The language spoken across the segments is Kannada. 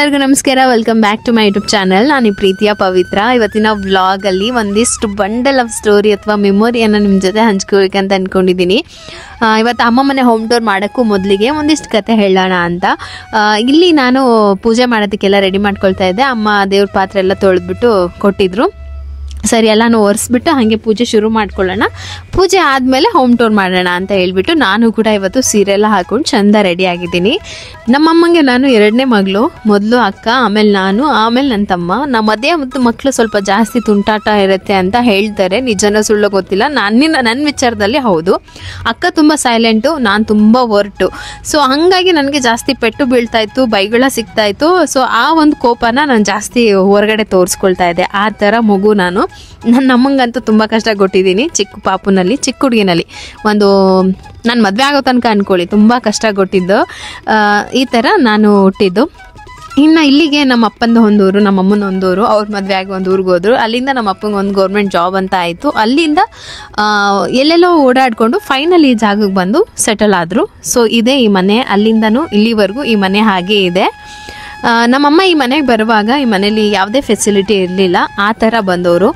ಎಲ್ಲರಿಗೂ ನಮಸ್ಕಾರ. Welcome back to my YouTube channel. ನಾನು ಪ್ರೀತಿಯ ಪವಿತ್ರ. ಇವತ್ತಿನ ವ್ಲಾಗ್ ಅಲ್ಲಿ ಒಂದಿಷ್ಟು ಬಂಡಲ್ ಆಫ್ ಸ್ಟೋರಿ ಅಥವಾ ಮೆಮೊರಿಯನ್ನು ನಿಮ್ಮ ಜೊತೆ ಹಂಚ್ಕೋಬೇಕಂತ ಅನ್ಕೊಂಡಿದ್ದೀನಿ. ಇವತ್ತು ಅಮ್ಮ ಮನೆ ಹೋಮ್ ಟೂರ್ ಮಾಡೋಕ್ಕೂ ಮೊದಲಿಗೆ ಒಂದಿಷ್ಟು ಕತೆ ಹೇಳೋಣ ಅಂತ ಇಲ್ಲಿ ನಾನು ಪೂಜೆ ಮಾಡೋದಕ್ಕೆಲ್ಲ ರೆಡಿ ಮಾಡ್ಕೊಳ್ತಾ ಇದ್ದೆ. ಅಮ್ಮ ದೇವ್ರ ಪಾತ್ರೆ ಎಲ್ಲ ತೊಳೆದ್ಬಿಟ್ಟು ಕೊಟ್ಟಿದ್ರು. ಸರಿ ಎಲ್ಲನೂ ಒರೆಸ್ಬಿಟ್ಟು ಹಾಗೆ ಪೂಜೆ ಶುರು ಮಾಡ್ಕೊಳ್ಳೋಣ, ಪೂಜೆ ಆದಮೇಲೆ ಹೋಮ್ ಟೂರ್ ಮಾಡೋಣ ಅಂತ ಹೇಳ್ಬಿಟ್ಟು ನಾನು ಕೂಡ ಇವತ್ತು ಸೀರೆ ಎಲ್ಲ ಹಾಕೊಂಡು ಚಂದ ರೆಡಿ ಆಗಿದ್ದೀನಿ. ನಮ್ಮಮ್ಮಂಗೆ ನಾನು ಎರಡನೇ ಮಗಳು, ಮೊದಲು ಅಕ್ಕ, ಆಮೇಲೆ ನಾನು, ಆಮೇಲೆ ನನ್ನ ತಮ್ಮ. ನಮ್ಮ ಮಧ್ಯೆ ಮತ್ತು ಮಕ್ಕಳು ಸ್ವಲ್ಪ ಜಾಸ್ತಿ ತುಂಟಾಟ ಇರುತ್ತೆ ಅಂತ ಹೇಳ್ತಾರೆ, ನಿಜನೋ ಸುಳ್ಳು ಗೊತ್ತಿಲ್ಲ. ನನ್ನ ವಿಚಾರದಲ್ಲಿ ಹೌದು. ಅಕ್ಕ ತುಂಬ ಸೈಲೆಂಟು, ನಾನು ತುಂಬ ಒರ್ಟು. ಸೊ ಹಾಗಾಗಿ ನನಗೆ ಜಾಸ್ತಿ ಪೆಟ್ಟು ಬೀಳ್ತಾ ಇತ್ತು, ಬೈಗಳ ಸಿಗ್ತಾ ಇತ್ತು. ಸೊ ಆ ಒಂದು ಕೋಪನ ನಾನು ಜಾಸ್ತಿ ಹೊರಗಡೆ ತೋರಿಸ್ಕೊಳ್ತಾ ಇದ್ದೆ. ಆ ಥರ ಮಗು ನಾನು. ನನ್ನ ಅಮ್ಮಂಗಂತೂ ತುಂಬ ಕಷ್ಟ ಕೊಟ್ಟಿದ್ದೀನಿ. ಚಿಕ್ಕ ಪಾಪುನಲ್ಲಿ, ಚಿಕ್ಕ ಹುಡುಗಿನಲ್ಲಿ ಒಂದು ನಾನು ಮದುವೆ ಆಗೋ ತನಕ ಅಂದ್ಕೊಳ್ಳಿ ತುಂಬ ಕಷ್ಟ ಕೊಟ್ಟಿದ್ದು. ಈ ಥರ ನಾನು ಹುಟ್ಟಿದ್ದು. ಇನ್ನು ಇಲ್ಲಿಗೆ ನಮ್ಮ ಅಪ್ಪಂದು ಒಂದೂರು, ನಮ್ಮ ಅಮ್ಮನ ಒಂದೂರು. ಅವ್ರ ಮದುವೆ ಆಗಿ ಒಂದು ಊರಿಗೆ ಹೋದ್ರು. ಅಲ್ಲಿಂದ ನಮ್ಮ ಅಪ್ಪಂಗೆ ಒಂದು ಗೌರ್ಮೆಂಟ್ ಜಾಬ್ ಅಂತ ಆಯಿತು. ಅಲ್ಲಿಂದ ಎಲ್ಲೆಲ್ಲೋ ಓಡಾಡಿಕೊಂಡು ಫೈನಲ್ ಈ ಜಾಗಕ್ಕೆ ಬಂದು ಸೆಟಲ್ ಆದರು. ಸೊ ಇದೇ ಈ ಮನೆ. ಅಲ್ಲಿಂದನೂ ಇಲ್ಲಿವರೆಗೂ ಈ ಮನೆ ಹಾಗೇ ಇದೆ. ನಮ್ಮಮ್ಮ ಈ ಮನೆಗೆ ಬರುವಾಗ ಈ ಮನೇಲಿ ಯಾವುದೇ ಫೆಸಿಲಿಟಿ ಇರಲಿಲ್ಲ, ಆ ಥರ ಬಂದವರು.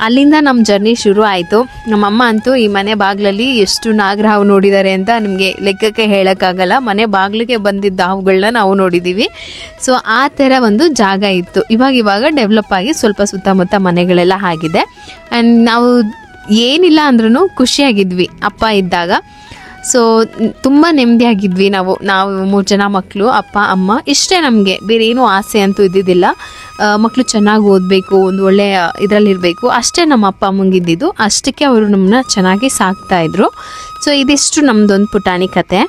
ಅಲ್ಲಿಂದ ನಮ್ಮ ಜರ್ನಿ ಶುರು ಆಯಿತು. ನಮ್ಮಮ್ಮ ಅಂತೂ ಈ ಮನೆ ಬಾಗಿಲಲ್ಲಿ ಎಷ್ಟು ನಾಗರಹಾವು ನೋಡಿದ್ದಾರೆ ಅಂತ ನಿಮಗೆ ಲೆಕ್ಕಕ್ಕೆ ಹೇಳೋಕ್ಕಾಗಲ್ಲ. ಮನೆ ಬಾಗಿಲಿಗೆ ಬಂದಿದ್ದ ಹಾವುಗಳನ್ನ ನಾವು ನೋಡಿದ್ದೀವಿ. ಸೊ ಆ ಥರ ಒಂದು ಜಾಗ ಇತ್ತು. ಇವಾಗ ಡೆವಲಪ್ ಆಗಿ ಸ್ವಲ್ಪ ಸುತ್ತಮುತ್ತ ಮನೆಗಳೆಲ್ಲ ಆಗಿದೆ. ಆ್ಯಂಡ್ ನಾವು ಏನಿಲ್ಲ ಅಂದ್ರೂ ಖುಷಿಯಾಗಿದ್ವಿ ಅಪ್ಪ ಇದ್ದಾಗ. ಸೊ ತುಂಬ ನೆಮ್ಮದಿಯಾಗಿದ್ವಿ ನಾವು 3 ಜನ ಮಕ್ಕಳು, ಅಪ್ಪ ಅಮ್ಮ, ಇಷ್ಟೇ. ನಮಗೆ ಬೇರೆ ಏನೂ ಆಸೆ ಅಂತೂ ಇದ್ದಿದ್ದಿಲ್ಲ. ಮಕ್ಕಳು ಚೆನ್ನಾಗಿ ಓದಬೇಕು, ಒಂದು ಒಳ್ಳೆಯ ಇದರಲ್ಲಿರಬೇಕು, ಅಷ್ಟೇ ನಮ್ಮ ಅಪ್ಪ ಅಮ್ಮಂಗಿದ್ದಿದ್ದು. ಅಷ್ಟಕ್ಕೆ ಅವರು ನಮ್ಮನ್ನ ಚೆನ್ನಾಗಿ ಸಾಕ್ತಾಯಿದ್ರು. ಸೊ ಇದಿಷ್ಟು ನಮ್ಮದೊಂದು ಪುಟಾಣಿ ಕತೆ.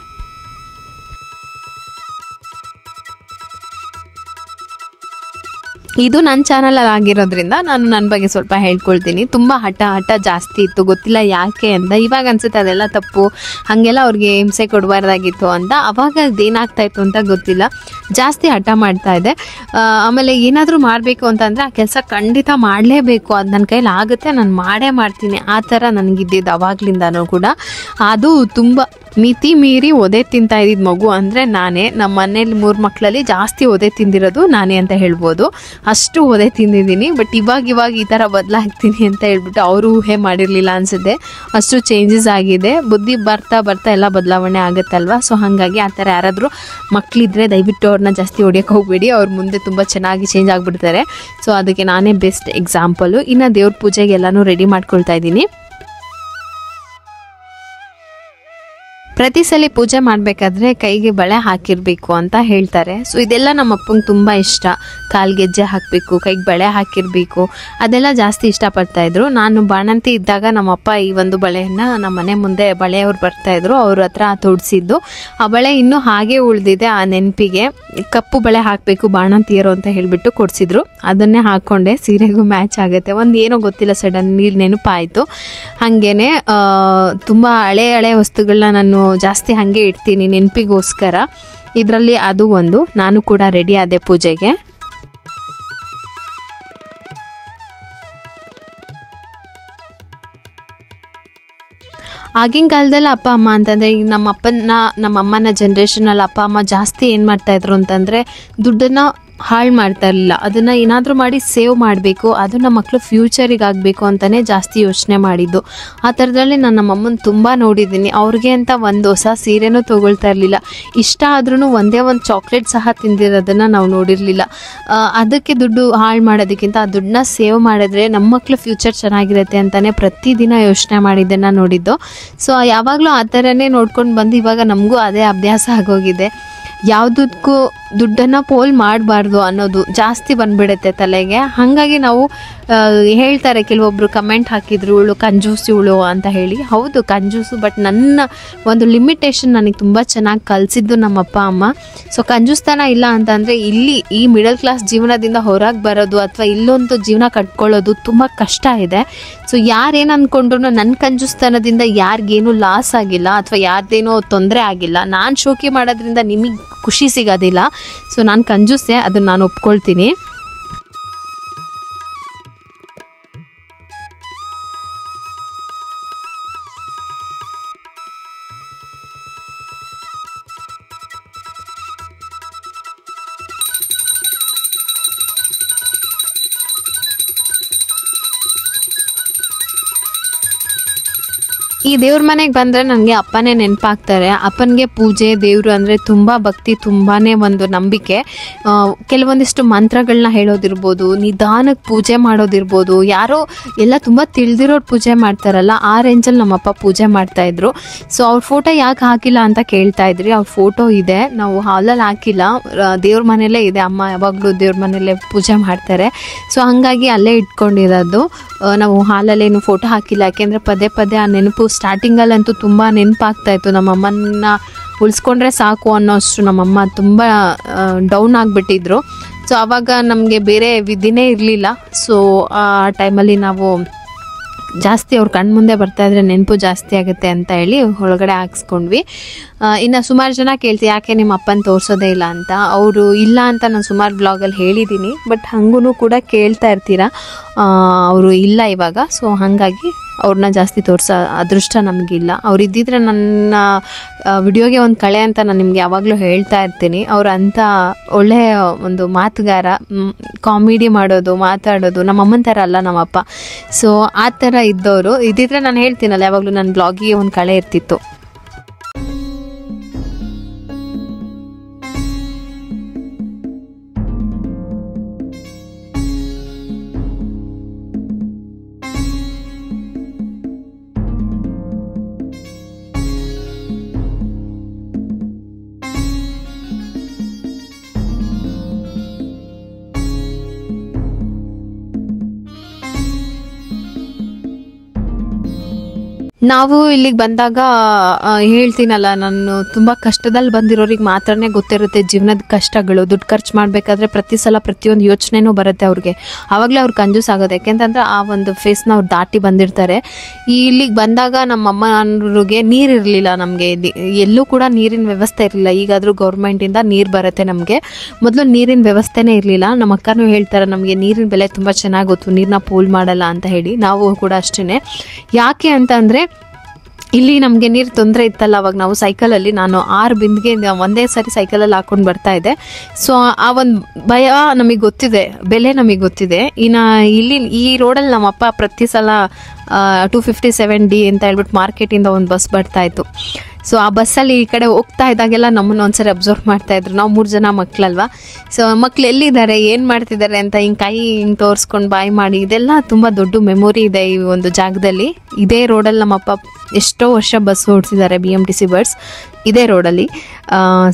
ಇದು ನನ್ನ ಚಾನಲಲ್ಲಿ ಆಗಿರೋದ್ರಿಂದ ನಾನು ನನ್ನ ಬಗ್ಗೆ ಸ್ವಲ್ಪ ಹೇಳ್ಕೊಳ್ತೀನಿ. ತುಂಬ ಹಠ ಜಾಸ್ತಿ ಇತ್ತು, ಗೊತ್ತಿಲ್ಲ ಯಾಕೆ ಅಂತ. ಇವಾಗ ಅನ್ಸುತ್ತೆ ಅದೆಲ್ಲ ತಪ್ಪು, ಹಾಗೆಲ್ಲ ಅವ್ರಿಗೆ ಹಿಂಸೆ ಕೊಡಬಾರ್ದಾಗಿತ್ತು ಅಂತ. ಅವಾಗ ಅದೇನಾಗ್ತಾಯಿತ್ತು ಅಂತ ಗೊತ್ತಿಲ್ಲ, ಜಾಸ್ತಿ ಹಠ ಮಾಡ್ತಾಯಿದ್ದೆ. ಆಮೇಲೆ ಏನಾದರೂ ಮಾಡಬೇಕು ಅಂತಂದರೆ ಆ ಕೆಲಸ ಖಂಡಿತ ಮಾಡಲೇಬೇಕು, ಅದು ನನ್ನ ಕೈಲಿ ಆಗುತ್ತೆ, ನಾನು ಮಾಡೇ ಮಾಡ್ತೀನಿ, ಆ ಥರ ನನಗಿದ್ದಿದ್ದು ಅವಾಗ್ಲಿಂದನೂ ಕೂಡ. ಅದು ತುಂಬ ಮಿತಿ ಮೀರಿ ಒದೆ ತಿಂತಾ ಇದ್ದಿದ್ದು ಮಗು ಅಂದರೆ ನಾನೇ. ನಮ್ಮ ಮನೇಲಿ 3 ಮಕ್ಕಳಲ್ಲಿ ಜಾಸ್ತಿ ಒದೆ ತಿಂದಿರೋದು ನಾನೇ ಅಂತ ಹೇಳ್ಬೋದು. ಅಷ್ಟು ಒದೆ ತಿಂದಿದ್ದೀನಿ. ಬಟ್ ಇವಾಗ ಈ ಥರ ಬದಲಾಗ್ತೀನಿ ಅಂತ ಹೇಳ್ಬಿಟ್ಟು ಅವರು ಊಹೆ ಮಾಡಿರಲಿಲ್ಲ ಅನಿಸುತ್ತೆ. ಅಷ್ಟು ಚೇಂಜಸ್ ಆಗಿದೆ. ಬುದ್ಧಿ ಬರ್ತಾ ಎಲ್ಲ ಬದಲಾವಣೆ ಆಗುತ್ತಲ್ವ. ಸೊ ಹಾಗಾಗಿ ಆ ಥರ ಯಾರಾದರೂ ಮಕ್ಕಳಿದ್ರೆ ದಯವಿಟ್ಟು ಅವ್ರನ್ನ ಜಾಸ್ತಿ ಹೊಡಿಯೋಕ್ಕೆ ಹೋಗಬೇಡಿ. ಅವ್ರ ಮುಂದೆ ತುಂಬ ಚೆನ್ನಾಗಿ ಚೇಂಜ್ ಆಗಿಬಿಡ್ತಾರೆ. ಸೊ ಅದಕ್ಕೆ ನಾನೇ ಬೆಸ್ಟ್ ಎಕ್ಸಾಂಪಲು. ಇನ್ನು ದೇವ್ರ ಪೂಜೆಗೆ ಎಲ್ಲನೂ ರೆಡಿ ಮಾಡ್ಕೊಳ್ತಾ ಇದ್ದೀನಿ. ಪ್ರತಿ ಸಲ ಪೂಜೆ ಮಾಡಬೇಕಾದ್ರೆ ಕೈಗೆ ಬಳೆ ಹಾಕಿರಬೇಕು ಅಂತ ಹೇಳ್ತಾರೆ. ಸೊ ಇದೆಲ್ಲ ನಮ್ಮ ಅಪ್ಪಂಗೆ ತುಂಬ ಇಷ್ಟ. ಕಾಲ್ಗೆಜ್ಜೆ ಹಾಕಬೇಕು, ಕೈಗೆ ಬಳೆ ಹಾಕಿರಬೇಕು, ಅದೆಲ್ಲ ಜಾಸ್ತಿ ಇಷ್ಟಪಡ್ತಾಯಿದ್ರು. ನಾನು ಬಾಣಂತಿ ಇದ್ದಾಗ ನಮ್ಮಪ್ಪ ಈ ಒಂದು ಬಳೆಯನ್ನು ನಮ್ಮ ಮನೆ ಮುಂದೆ ಬಳೆಯವ್ರು ಬರ್ತಾಯಿದ್ರು, ಅವ್ರ ಹತ್ರ ತೊಡಿಸಿದ್ದು. ಆ ಬಳೆ ಇನ್ನೂ ಹಾಗೆ ಉಳಿದಿದೆ. ಆ ನೆನಪಿಗೆ ಕಪ್ಪು ಬಳೆ ಹಾಕಬೇಕು ಬಾಣಂತಿಯರು ಅಂತ ಹೇಳಿಬಿಟ್ಟು ಕೊಡಿಸಿದ್ರು. ಅದನ್ನೇ ಹಾಕ್ಕೊಂಡೆ, ಸೀರೆಗೂ ಮ್ಯಾಚ್ ಆಗುತ್ತೆ. ಒಂದು ಏನೋ ಗೊತ್ತಿಲ್ಲ, ಸಡನ್ಲಿ ನೆನಪಾಯಿತು. ಹಾಗೇನೆ ತುಂಬ ಹಳೆ ವಸ್ತುಗಳನ್ನ ನಾನು ಜಾಸ್ತಿ ಹಾಗೆ ಇಡ್ತೀನಿ ನೆನಪಿಗೋಸ್ಕರ. ಇದರಲ್ಲಿ ಅದು ಒಂದು. ನಾನು ಕೂಡ ರೆಡಿ ಆದೆ ಪೂಜೆಗೆ. ಆಗಿನ ಕಾಲದಲ್ಲಿ ಅಪ್ಪ ಅಮ್ಮ ಅಂತಂದರೆ, ಈಗ ನಮ್ಮ ಅಮ್ಮನ ಜನ್ರೇಷನಲ್ಲಿ ಅಪ್ಪ ಅಮ್ಮ ಜಾಸ್ತಿ ಏನು ಮಾಡ್ತಾಯಿದ್ರು ಅಂತಂದರೆ ದುಡ್ಡನ್ನು ಹಾಳು ಮಾಡ್ತಾ ಇರಲಿಲ್ಲ. ಅದನ್ನು ಏನಾದರೂ ಮಾಡಿ ಸೇವ್ ಮಾಡಬೇಕು, ಅದು ನಮ್ಮ ಮಕ್ಕಳು ಫ್ಯೂಚರಿಗೆ ಆಗಬೇಕು ಅಂತಲೇ ಜಾಸ್ತಿ ಯೋಚನೆ ಮಾಡಿದ್ದು. ಆ ಥರದಲ್ಲಿ ನಾನು ನಮ್ಮ ಅಮ್ಮನ ತುಂಬ ನೋಡಿದ್ದೀನಿ. ಅವ್ರಿಗೆ ಅಂತ ಒಂದು ಹೊಸ ಸೀರೆನೂ ತೊಗೊಳ್ತಾ ಇರಲಿಲ್ಲ. ಇಷ್ಟ ಆದ್ರೂ ಒಂದೇ ಒಂದು ಚಾಕ್ಲೇಟ್ ಸಹ ತಿಂದಿರೋದನ್ನು ನಾವು ನೋಡಿರಲಿಲ್ಲ. ಅದಕ್ಕೆ ದುಡ್ಡು ಹಾಳು ಮಾಡೋದಕ್ಕಿಂತ ಆ ದುಡ್ಡನ್ನ ಸೇವ್ ಮಾಡಿದ್ರೆ ನಮ್ಮ ಮಕ್ಕಳು ಫ್ಯೂಚರ್ ಚೆನ್ನಾಗಿರುತ್ತೆ ಅಂತಲೇ ಪ್ರತಿದಿನ ಯೋಚನೆ ಮಾಡಿದ್ದನ್ನು ನೋಡಿದ್ದು. ಸೊ ಯಾವಾಗಲೂ ಆ ಥರನೇ ನೋಡ್ಕೊಂಡು ಬಂದು ಇವಾಗ ನಮಗೂ ಅದೇ ಅಭ್ಯಾಸ ಆಗೋಗಿದೆ. ಯಾವುದಕ್ಕೂ ದುಡ್ಡನ್ನು ಪೋಲ್ ಮಾಡಬಾರ್ದು ಅನ್ನೋದು ಜಾಸ್ತಿ ಬಂದುಬಿಡುತ್ತೆ ತಲೆಗೆ. ಹಾಗಾಗಿ ನಾವು ಹೇಳ್ತಾರೆ, ಕೆಲವೊಬ್ಬರು ಕಮೆಂಟ್ ಹಾಕಿದ್ರು, ಇವಳು ಕಂಜೂಸು ಇವಳು ಅಂತ ಹೇಳಿ. ಹೌದು ಕಂಜೂಸು, ಬಟ್ ನನ್ನ ಒಂದು ಲಿಮಿಟೇಷನ್ ನನಗೆ ತುಂಬ ಚೆನ್ನಾಗಿ ಕಲಿಸಿದ್ದು ನಮ್ಮ ಅಪ್ಪ ಅಮ್ಮ. ಸೊ ಕಂಜೂಸ್ತನ ಇಲ್ಲ ಅಂತಂದರೆ ಇಲ್ಲಿ ಈ ಮಿಡಲ್ ಕ್ಲಾಸ್ ಜೀವನದಿಂದ ಹೊರಗೆ ಬರೋದು ಅಥವಾ ಇಲ್ಲೊಂದು ಜೀವನ ಕಟ್ಕೊಳ್ಳೋದು ತುಂಬ ಕಷ್ಟ ಇದೆ. ಸೊ ಯಾರೇನು ಅಂದ್ಕೊಂಡ್ರು ನನ್ನ ಕಂಜೂಸ್ತನದಿಂದ ಯಾರಿಗೇನು ಲಾಸ್ ಆಗಿಲ್ಲ ಅಥವಾ ಯಾರ್ದೇನೋ ತೊಂದರೆ ಆಗಿಲ್ಲ. ನಾನು ಶೋಕಿ ಮಾಡೋದ್ರಿಂದ ನಿಮಗೆ ಖುಷಿ ಸಿಗೋದಿಲ್ಲ. ಸೊ ನಾನು ಕಂಜೂಸೆ, ಅದನ್ನು ನಾನು ಒಪ್ಕೊಳ್ತೀನಿ. ಈ ದೇವ್ರ ಮನೆಗೆ ಬಂದರೆ ನನಗೆ ಅಪ್ಪನೇ ನೆನಪಾಗ್ತಾರೆ. ಅಪ್ಪನಿಗೆ ಪೂಜೆ ದೇವರು ಅಂದರೆ ತುಂಬ ಭಕ್ತಿ, ತುಂಬಾ ಒಂದು ನಂಬಿಕೆ. ಕೆಲವೊಂದಿಷ್ಟು ಮಂತ್ರಗಳನ್ನ ಹೇಳೋದಿರ್ಬೋದು, ನಿಧಾನಕ್ಕೆ ಪೂಜೆ ಮಾಡೋದಿರ್ಬೋದು, ಯಾರೋ ಎಲ್ಲ ತುಂಬ ತಿಳಿದಿರೋರು ಪೂಜೆ ಮಾಡ್ತಾರಲ್ಲ ಆ ರೇಂಜಲ್ಲಿ ನಮ್ಮಪ್ಪ ಪೂಜೆ ಮಾಡ್ತಾಯಿದ್ರು. ಸೊ ಅವ್ರ ಫೋಟೋ ಯಾಕೆ ಹಾಕಿಲ್ಲ ಅಂತ ಕೇಳ್ತಾ ಇದ್ರಿ. ಅವ್ರ ಫೋಟೋ ಇದೆ, ನಾವು ಹಾಲಲ್ಲಿ ಹಾಕಿಲ್ಲ, ದೇವ್ರ ಮನೆಯಲ್ಲೇ ಇದೆ. ಅಮ್ಮ ಯಾವಾಗಲೂ ದೇವ್ರ ಮನೆಯಲ್ಲೇ ಪೂಜೆ ಮಾಡ್ತಾರೆ. ಸೊ ಹಾಗಾಗಿ ಅಲ್ಲೇ ಇಟ್ಕೊಂಡಿರೋದು. ನಾವು ಹಾಲಲ್ಲೇನು ಫೋಟೋ ಹಾಕಿಲ್ಲ, ಯಾಕೆಂದರೆ ಪದೇ ಪದೇ ಆ ನೆನಪು ಸ್ಟಾರ್ಟಿಂಗಲ್ಲಂತೂ ತುಂಬ ನೆನಪಾಗ್ತಾಯಿತ್ತು. ನಮ್ಮಮ್ಮನ ಉಳಿಸ್ಕೊಂಡ್ರೆ ಸಾಕು ಅನ್ನೋಷ್ಟು ನಮ್ಮಮ್ಮ ತುಂಬ ಡೌನ್ ಆಗಿಬಿಟ್ಟಿದ್ರು. ಸೊ ಆವಾಗ ನಮಗೆ ಬೇರೆ ವಿಧಿನೇ ಇರಲಿಲ್ಲ. ಸೊ ಆ ಟೈಮಲ್ಲಿ ನಾವು ಜಾಸ್ತಿ ಅವ್ರ ಕಣ್ಣು ಮುಂದೆ ಬರ್ತಾಯಿದ್ರೆ ನೆನಪು ಜಾಸ್ತಿ ಆಗುತ್ತೆ ಅಂತ ಹೇಳಿ ಒಳಗಡೆ ಹಾಕ್ಸ್ಕೊಂಡ್ವಿ. ಇನ್ನು ಸುಮಾರು ಜನ ಕೇಳ್ತೀವಿ ಯಾಕೆ ನಿಮ್ಮ ಅಪ್ಪನ ತೋರಿಸೋದೇ ಇಲ್ಲ ಅಂತ. ಅವರು ಇಲ್ಲ ಅಂತ ನಾನು ಸುಮಾರು ಬ್ಲಾಗಲ್ಲಿ ಹೇಳಿದ್ದೀನಿ, ಬಟ್ ಹಂಗೂ ಕೂಡ ಕೇಳ್ತಾ ಇರ್ತೀರಾ. ಅವರು ಇಲ್ಲ ಇವಾಗ. ಸೊ ಹಾಗಾಗಿ ಅವ್ರನ್ನ ಜಾಸ್ತಿ ತೋರಿಸೋ ಅದೃಷ್ಟ ನಮಗಿಲ್ಲ. ಅವ್ರು ಇದ್ದಿದ್ರೆ ನನ್ನ ವಿಡಿಯೋಗೆ ಒಂದು ಕಳೆ ಅಂತ ನಾನು ನಿಮಗೆ ಯಾವಾಗಲೂ ಹೇಳ್ತಾ ಇರ್ತೀನಿ. ಅವ್ರು ಅಂಥ ಒಳ್ಳೆಯ ಒಂದು ಮಾತುಗಾರ, ಕಾಮಿಡಿ ಮಾಡೋದು, ಮಾತಾಡೋದು. ನಮ್ಮಮ್ಮನ ಥರ ಅಲ್ಲ ನಮ್ಮಪ್ಪ. ಸೊ ಆ ಥರ ಇದ್ದವರು. ಇದ್ದಿದ್ರೆ ನಾನು ಹೇಳ್ತೀನಲ್ಲ ಯಾವಾಗಲೂ ನನ್ನ ಬ್ಲಾಗಿಗೆ ಒಂದು ಕಳೆ ಇರ್ತಿತ್ತು. ನಾವು ಇಲ್ಲಿಗೆ ಬಂದಾಗ ಹೇಳ್ತೀನಲ್ಲ, ನಾನು ತುಂಬ ಕಷ್ಟದಲ್ಲಿ ಬಂದಿರೋರಿಗೆ ಮಾತ್ರನೇ ಗೊತ್ತಿರುತ್ತೆ ಜೀವನದ ಕಷ್ಟಗಳು. ದುಡ್ಡು ಖರ್ಚು ಮಾಡಬೇಕಾದ್ರೆ ಪ್ರತಿ ಸಲ ಪ್ರತಿಯೊಂದು ಯೋಚನೆನೂ ಬರುತ್ತೆ ಅವ್ರಿಗೆ. ಆವಾಗಲೇ ಅವ್ರು ಕಂಜೂಸ್ ಆಗೋದು, ಯಾಕೆಂತಂದ್ರೆ ಆ ಒಂದು ಫೇಸ್ನ ಅವ್ರು ದಾಟಿ ಬಂದಿರ್ತಾರೆ. ಇಲ್ಲಿಗೆ ಬಂದಾಗ ನಮ್ಮಮ್ಮನವ್ರಿಗೆ ನೀರಿರಲಿಲ್ಲ. ನಮಗೆ ಎಲ್ಲೂ ಕೂಡ ನೀರಿನ ವ್ಯವಸ್ಥೆ ಇರಲಿಲ್ಲ. ಈಗಾದರೂ ಗೌರ್ಮೆಂಟಿಂದ ನೀರು ಬರುತ್ತೆ ನಮಗೆ. ಮೊದಲು ನೀರಿನ ವ್ಯವಸ್ಥೆನೇ ಇರಲಿಲ್ಲ. ನಮ್ಮ ಅಕ್ಕನೂ ಹೇಳ್ತಾರೆ ನಮಗೆ ನೀರಿನ ಬೆಲೆ ತುಂಬ ಚೆನ್ನಾಗಿ ಗೊತ್ತು, ನೀರನ್ನ ಪೋಲ್ ಮಾಡಲ್ಲ ಅಂತ ಹೇಳಿ. ನಾವು ಕೂಡ ಅಷ್ಟೇ. ಯಾಕೆ ಅಂತ ಅಂದರೆ ಇಲ್ಲಿ ನಮಗೆ ನೀರು ತೊಂದರೆ ಇತ್ತಲ್ಲ. ಅವಾಗ ನಾವು ಸೈಕಲಲ್ಲಿ, ನಾನು 6 ಬಿಂದಿಗೆ ಒಂದೇ ಸಾರಿ ಸೈಕಲಲ್ಲಿ ಹಾಕ್ಕೊಂಡು ಬರ್ತಾ ಇದ್ದೆ. ಸೊ ಆ ಒಂದು ಭಯ ನಮಗೆ ಗೊತ್ತಿದೆ, ಬೆಲೆ ನಮಗೆ ಗೊತ್ತಿದೆ. ಇನ್ನು ಇಲ್ಲಿ ಈ ರೋಡಲ್ಲಿ ನಮ್ಮಪ್ಪ ಪ್ರತಿ ಸಲ 257D ಅಂತ ಹೇಳ್ಬಿಟ್ಟು ಮಾರ್ಕೆಟಿಂದ ಒಂದು ಬಸ್ ಬರ್ತಾಯಿತ್ತು. ಸೊ ಆ ಬಸ್ಸಲ್ಲಿ ಈ ಕಡೆ ಹೋಗ್ತಾ ಇದ್ದಾಗೆಲ್ಲ ನಮ್ಮನ್ನು ಒಂದ್ಸರಿ ಅಬ್ಸರ್ವ್ ಮಾಡ್ತಾಯಿದ್ರು. ನಾವು 3 ಜನ ಮಕ್ಕಳಲ್ವ. ಸೊ ಮಕ್ಳು ಎಲ್ಲಿದ್ದಾರೆ, ಏನು ಮಾಡ್ತಿದ್ದಾರೆ ಅಂತ ಹಿಂಗೆ ಕೈ ಹಿಂಗೆ ತೋರಿಸ್ಕೊಂಡು ಬಾಯ್ ಮಾಡಿ, ಇದೆಲ್ಲ ತುಂಬ ದೊಡ್ಡ ಮೆಮೊರಿ ಇದೆ ಈ ಒಂದು ಜಾಗದಲ್ಲಿ. ಇದೇ ರೋಡಲ್ಲಿ ನಮ್ಮಪ್ಪ ಎಷ್ಟೋ ವರ್ಷ ಬಸ್ ಓಡಿಸಿದ್ದಾರೆ, BMTC ಬಸ್ ಇದೇ ರೋಡಲ್ಲಿ.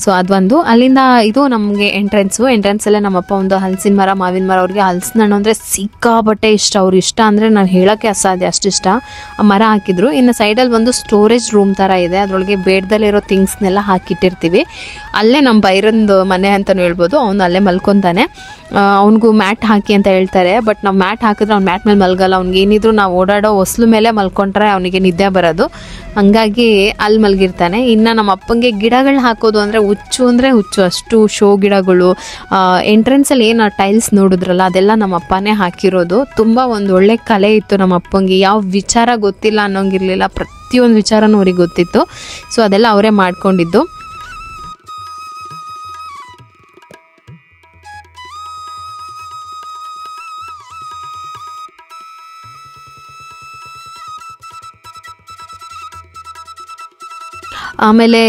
ಸೊ ಅದೊಂದು. ಅಲ್ಲಿಂದ ಇದು ನಮಗೆ ಎಂಟ್ರೆನ್ಸಲ್ಲೇ ನಮ್ಮಪ್ಪ ಒಂದು ಹಲಸಿನ ಮರ, ಮಾವಿನ ಮರ. ಅವ್ರಿಗೆ ಹಲಸಿನ ಹಣ್ಣು ಅಂದರೆ ಸಿಕ್ಕಾಬಟ್ಟೆ ಇಷ್ಟ. ಅವ್ರು ಇಷ್ಟ ಅಂದರೆ ನಾನು ಹೇಳೋಕ್ಕೆ ಅಸಾಧ್ಯ, ಅಷ್ಟಿಷ್ಟ. ಆ ಮರ ಹಾಕಿದ್ರು. ಇನ್ನು ಸೈಡಲ್ಲಿ ಒಂದು ಸ್ಟೋರೇಜ್ ರೂಮ್ ಥರ ಇದೆ, ಅದರೊಳಗೆ ಬೇಡದಲ್ಲಿರೋ ಥಿಂಗ್ಸ್ನೆಲ್ಲ ಹಾಕಿಟ್ಟಿರ್ತೀವಿ. ಅಲ್ಲೇ ನಮ್ಮ ಬೈರಂದು ಮನೆ ಅಂತಲೂ ಹೇಳ್ಬೋದು. ಅವನು ಅಲ್ಲೇ ಮಲ್ಕೊತಾನೆ. ಅವ್ನಿಗೂ ಮ್ಯಾಟ್ ಹಾಕಿ ಅಂತ ಹೇಳ್ತಾರೆ, ಬಟ್ ನಾವು ಮ್ಯಾಟ್ ಹಾಕಿದ್ರೆ ಅವ್ನು ಮ್ಯಾಟ್ ಮೇಲೆ ಮಲ್ಗಲ್ಲ. ಅವ್ನಿಗೆ ಏನಿದ್ರು ನಾವು ಓಡಾಡೋ ಹೊಸ್ಲು ಮೇಲೆ ಮಲ್ಕೊಂಡ್ರೆ ಅವನಿಗೆ ನಿದ್ದೆ ಬರೋದು. ಹಾಗಾಗಿ ಅಲ್ಲಿ ಮಲಗಿರ್ತಾನೆ. ಇನ್ನು ನಮ್ಮ ಅಪ್ಪಂಗೆ ಗಿಡಗಳನ್ನ ಹಾಕೋದು ಅಂದರೆ ಹುಚ್ಚು. ಅಷ್ಟು ಶೋ ಗಿಡಗಳು. ಎಂಟ್ರೆನ್ಸಲ್ಲಿ ಏನು ಟೈಲ್ಸ್ ನೋಡಿದ್ರಲ್ಲ, ಅದೆಲ್ಲ ನಮ್ಮ ಅಪ್ಪನೇ ಹಾಕಿರೋದು. ತುಂಬ ಒಂದು ಒಳ್ಳೆ ಕಲೆ ಇತ್ತು ನಮ್ಮ ಅಪ್ಪಂಗೆ. ಯಾವ ವಿಚಾರ ಗೊತ್ತಿಲ್ಲ ಅನ್ನೋಂಗಿರಲಿಲ್ಲ, ಪ್ರತಿಯೊಂದು ವಿಚಾರನೂ ಅವ್ರಿಗೆ ಗೊತ್ತಿತ್ತು. ಸೊ ಅದೆಲ್ಲ ಅವರೇ ಮಾಡ್ಕೊಂಡಿದ್ದು. ಆಮೇಲೆ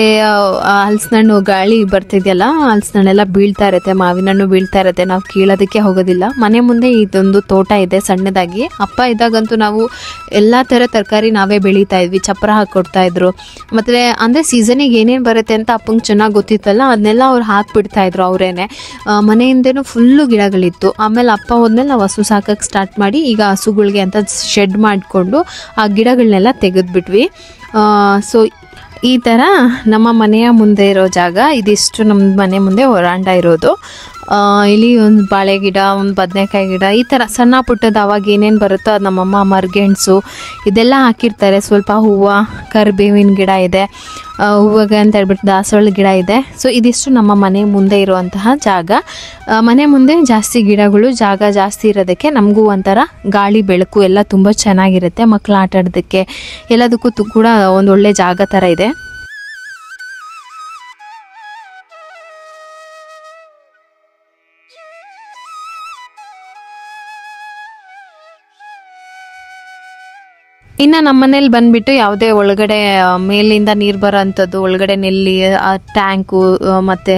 ಹಲಸಿನ ಹಣ್ಣು ಗಾಳಿ ಬರ್ತಿದೆಯಲ್ಲ, ಹಲಸಿನ ಹಣ್ಣೆಲ್ಲ ಬೀಳ್ತಾ ಇರುತ್ತೆ, ಮಾವಿನ ಹಣ್ಣು ಬೀಳ್ತಾ ಇರುತ್ತೆ. ನಾವು ಕೀಳೋದಕ್ಕೆ ಹೋಗೋದಿಲ್ಲ. ಮನೆ ಮುಂದೆ ಇದೊಂದು ತೋಟ ಇದೆ ಸಣ್ಣದಾಗಿ. ಅಪ್ಪ ಇದ್ದಾಗಂತೂ ನಾವು ಎಲ್ಲ ಥರ ತರಕಾರಿ ನಾವೇ ಬೆಳೀತಾ ಇದ್ವಿ. ಚಪ್ಪರ ಹಾಕ್ಕೊಡ್ತಾ ಇದ್ರು. ಮತ್ತು ಅಂದರೆ ಸೀಸನಿಗೆ ಏನೇನು ಬರುತ್ತೆ ಅಂತ ಅಪ್ಪಂಗೆ ಚೆನ್ನಾಗಿ ಗೊತ್ತಿತ್ತಲ್ಲ, ಅದನ್ನೆಲ್ಲ ಅವ್ರು ಹಾಕಿಬಿಡ್ತಾಯಿದ್ರು ಅವರೇನೆ. ಮನೆಯಿಂದನೂ ಫುಲ್ಲು ಗಿಡಗಳಿತ್ತು. ಆಮೇಲೆ ಅಪ್ಪ ಹೋದ್ಮೇಲೆ ನಾವು ಹಸು ಸಾಕಕ್ಕೆ ಸ್ಟಾರ್ಟ್ ಮಾಡಿ, ಈಗ ಹಸುಗಳಿಗೆ ಅಂತ ಶೆಡ್ ಮಾಡಿಕೊಂಡು ಆ ಗಿಡಗಳನ್ನೆಲ್ಲ ತೆಗೆದ್ಬಿಟ್ವಿ. ಸೊ ಈ ಥರ ನಮ್ಮ ಮನೆಯ ಮುಂದೆ ಇರೋ ಜಾಗ ಇದಿಷ್ಟು. ನಮ್ಮ ಮನೆ ಮುಂದೆ ವರಾಂಡ ಇರೋದು. ಇಲ್ಲಿ ಒಂದು ಬಾಳೆ ಗಿಡ, ಒಂದು ಬದನೆಕಾಯಿ ಗಿಡ, ಈ ಥರ ಸಣ್ಣ ಪುಟ್ಟದ ಅವಾಗ ಏನೇನು ಬರುತ್ತೋ ಅದು ನಮ್ಮಮ್ಮ ಮರ್ಗೆಣಸು ಇದೆಲ್ಲ ಹಾಕಿರ್ತಾರೆ. ಸ್ವಲ್ಪ ಹೂವು, ಕರಿಬೇವಿನ ಗಿಡ ಇದೆ, ಹೂವಿಗೆ ಅಂತ ಹೇಳ್ಬಿಟ್ಟು ದಾಸವಾಳ ಗಿಡ ಇದೆ. ಸೊ ಇದಿಷ್ಟು ನಮ್ಮ ಮನೆ ಮುಂದೆ ಇರುವಂತಹ ಜಾಗ. ಮನೆ ಮುಂದೆ ಜಾಸ್ತಿ ಗಿಡಗಳು, ಜಾಗ ಜಾಸ್ತಿ ಇರೋದಕ್ಕೆ ನಮಗೂ ಒಂಥರ ಗಾಳಿ ಬೆಳಕು ಎಲ್ಲ ತುಂಬ ಚೆನ್ನಾಗಿರುತ್ತೆ. ಮಕ್ಕಳು ಆಟ ಆಡೋದಕ್ಕೆ ಎಲ್ಲದಕ್ಕೂ ಕೂಡ ಒಂದು ಒಳ್ಳೆ ಜಾಗ ಥರ ಇದೆ. ಇನ್ನು ನಮ್ಮ ಮನೇಲಿ ಬಂದ್ಬಿಟ್ಟು ಯಾವುದೇ ಒಳಗಡೆ ಮೇಲಿಂದ ನೀರು ಬರೋ ಅಂಥದ್ದು, ಒಳಗಡೆ ನೆಲ್ಲಿ ಟ್ಯಾಂಕು ಮತ್ತು